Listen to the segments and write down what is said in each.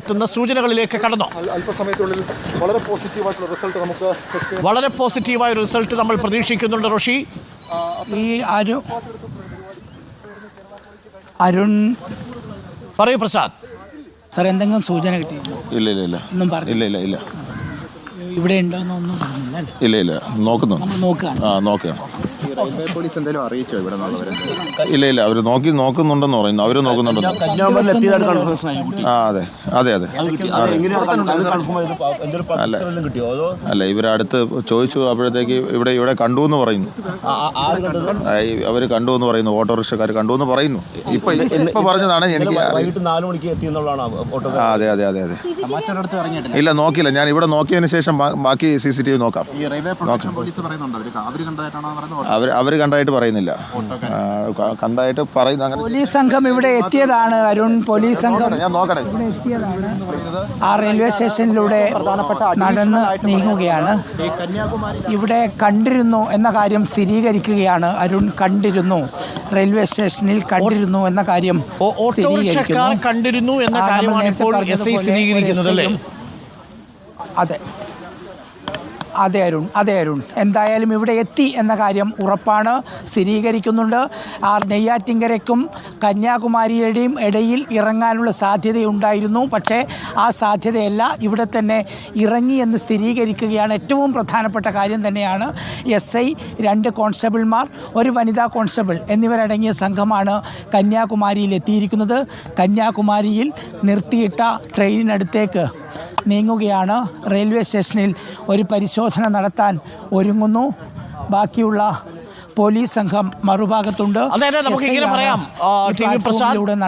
എത്തുന്ന സൂചനകളിലേക്ക് കടന്നു. അല്പസമയത്തുള്ളിൽ വളരെ പോസിറ്റീവായ ഒരു റിസൾട്ട് നമ്മൾ പ്രതീക്ഷിക്കുന്നുണ്ട്. റോഷി, ഈ അരുൺ പറയൂ പ്രസാദ്. സാർ, എന്തെങ്കിലും സൂചന കിട്ടി? ഇല്ല ഒന്നും പറഞ്ഞു? ഇല്ല ഇവിടെ ഉണ്ടോന്നൊന്നും പറഞ്ഞില്ല. ഇല്ല നോക്കുന്നു. നമ്മൾ നോക്കുകയാണ്. പോലീസ് എന്തെങ്കിലും അറിയിച്ചോ ഇവിടെ? ഇല്ല അവർ നോക്കുന്നുണ്ടെന്ന് പറയുന്നു. അവർ നോക്കുന്നുണ്ടെന്ന്. അല്ല ഇവരടുത്ത് ചോദിച്ചു, അപ്പോഴത്തേക്ക് ഇവിടെ കണ്ടു എന്ന് പറയുന്നു. അവർ കണ്ടു എന്ന് പറയുന്നു, ഓട്ടോറിക്ഷക്കാർ കണ്ടു എന്ന് പറയുന്നു. ഇപ്പൊ പറഞ്ഞതാണ് എനിക്ക്. അതെ. ഇല്ല നോക്കിയില്ല. ഞാൻ ഇവിടെ നോക്കിയതിന് ശേഷം ബാക്കി CCTV നോക്കാം. അവർ കണ്ടായിട്ട് പറയുന്നില്ല. കണ്ടായിട്ട് പറയുന്നു. അങ്ങനെ പോലീസ് സംഘം ഇവിടെ എത്തിയതാണ്. അരുൺ, പോലീസ് സംഘം ഞാൻ നോക്കണേ ഇവിടെ എത്തിയതാണ്. ആ റെയിൽവേ സ്റ്റേഷനിലൂടെ നടന്ന് നീങ്ങുകയാണ്. ഇവിടെ കണ്ടിരുന്നു എന്ന കാര്യം സ്ഥിരീകരിക്കുകയാണ്. അരുൺ കണ്ടിരുന്നു, റെയിൽവേ സ്റ്റേഷനിൽ കണ്ടിരുന്നു എന്ന കാര്യം കണ്ടിരുന്നു എന്ന കാര്യമാണ് ഇപ്പോൾ SI സ്ഥിരീകരിക്കുന്നത് അല്ലേ? അതെ അരുൺ, എന്തായാലും ഇവിടെ എത്തി എന്ന കാര്യം ഉറപ്പാണ്, സ്ഥിരീകരിക്കുന്നുണ്ട്. ആ നെയ്യാറ്റിൻകരയ്ക്കും കന്യാകുമാരിയുടെയും ഇടയിൽ ഇറങ്ങാനുള്ള സാധ്യതയുണ്ടായിരുന്നു. പക്ഷേ ആ സാധ്യതയല്ല, ഇവിടെ തന്നെ ഇറങ്ങി എന്ന് സ്ഥിരീകരിക്കുകയാണ്. ഏറ്റവും പ്രധാനപ്പെട്ട കാര്യം തന്നെയാണ്. SI, 2 കോൺസ്റ്റബിൾമാർ, 1 വനിതാ കോൺസ്റ്റബിൾ എന്നിവരടങ്ങിയ സംഘമാണ് കന്യാകുമാരിയിൽ എത്തിയിരിക്കുന്നത്. കന്യാകുമാരിയിൽ നിർത്തിയിട്ട ട്രെയിനിനടുത്തേക്ക് നീങ്ങുകയാണ്. റെയിൽവേ സ്റ്റേഷനിൽ ഒരു പരിശോധന നടത്താൻ ഒരുങ്ങുന്നു. ബാക്കിയുള്ള പോലീസ് സംഘം മറുഭാഗത്തുണ്ട്. അതായത് നമുക്ക് ഇങ്ങനെ പറയാം,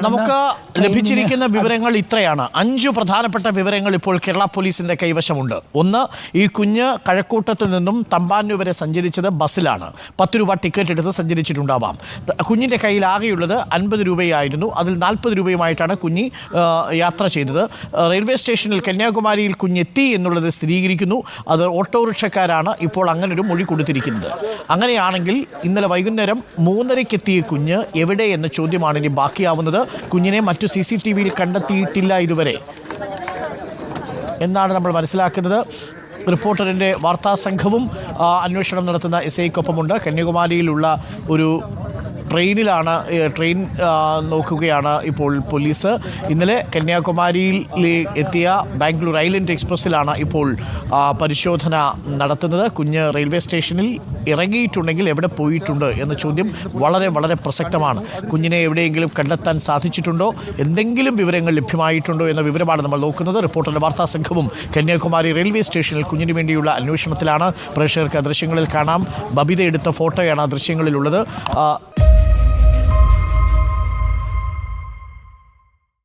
നമുക്ക് ലഭിച്ചിരിക്കുന്ന വിവരങ്ങൾ ഇത്രയാണ്. 5 പ്രധാനപ്പെട്ട വിവരങ്ങൾ ഇപ്പോൾ കേരള പോലീസിന്റെ കൈവശമുണ്ട്. ഒന്ന്, ഈ കുഞ്ഞ് കഴക്കൂട്ടത്തിൽ നിന്നും തമ്പാനൂർ വരെ സഞ്ചരിച്ചത് ബസ്സിലാണ്. 10 രൂപ ടിക്കറ്റ് എടുത്ത് സഞ്ചരിച്ചിട്ടുണ്ടാവാം. കുഞ്ഞിൻ്റെ കയ്യിൽ ആകെയുള്ളത് 50 രൂപയായിരുന്നു. അതിൽ 40 രൂപയുമായിട്ടാണ് കുഞ്ഞി യാത്ര ചെയ്തത്. റെയിൽവേ സ്റ്റേഷനിൽ കന്യാകുമാരിയിൽ കുഞ്ഞെത്തി എന്നുള്ളത് സ്ഥിരീകരിക്കുന്നു. അത് ഓട്ടോറിക്ഷക്കാരാണ് ഇപ്പോൾ അങ്ങനൊരു മൊഴി കൊടുത്തിരിക്കുന്നത്. അങ്ങനെയാണെങ്കിൽ ഇന്നലെ വൈകുന്നേരം 3:30 എത്തിയ കുഞ്ഞ് എവിടെ എന്ന ചോദ്യമാണ് ഇനി ബാക്കിയാവുന്നത്. കുഞ്ഞിനെ മറ്റു CCTVയിൽ കണ്ടെത്തിയിട്ടില്ല ഇതുവരെ എന്നാണ് നമ്മൾ മനസ്സിലാക്കുന്നത്. റിപ്പോർട്ടറിൻ്റെ വാർത്താ സംഘവും അന്വേഷണം നടത്തുന്ന SIക്കൊപ്പമുണ്ട്. കന്യാകുമാരിയിലുള്ള ഒരു ട്രെയിൻ നോക്കുകയാണ് ഇപ്പോൾ പോലീസ്. ഇന്നലെ കന്യാകുമാരിയിൽ എത്തിയ ബാംഗ്ലൂർ ഐലൻഡ് എക്സ്പ്രസ്സിലാണ് ഇപ്പോൾ പരിശോധന നടത്തുന്നത്. കുഞ്ഞ് റെയിൽവേ സ്റ്റേഷനിൽ ഇറങ്ങിയിട്ടുണ്ടെങ്കിൽ എവിടെ പോയിട്ടുണ്ട് എന്ന ചോദ്യം വളരെ വളരെ പ്രസക്തമാണ്. കുഞ്ഞിനെ എവിടെയെങ്കിലും കണ്ടെത്താൻ സാധിച്ചിട്ടുണ്ടോ, എന്തെങ്കിലും വിവരങ്ങൾ ലഭ്യമായിട്ടുണ്ടോ എന്ന വിവരമാണ് നമ്മൾ നോക്കുന്നത്. റിപ്പോർട്ടറിൻ്റെ വാർത്താ സംഘവും കന്യാകുമാരി റെയിൽവേ സ്റ്റേഷനിൽ കുഞ്ഞിന് വേണ്ടിയുള്ള അന്വേഷണത്തിലാണ്. പ്രേക്ഷകർക്ക് ദൃശ്യങ്ങളിൽ കാണാം. ബബിത എടുത്ത ഫോട്ടോയാണ് ദൃശ്യങ്ങളിലുള്ളത്.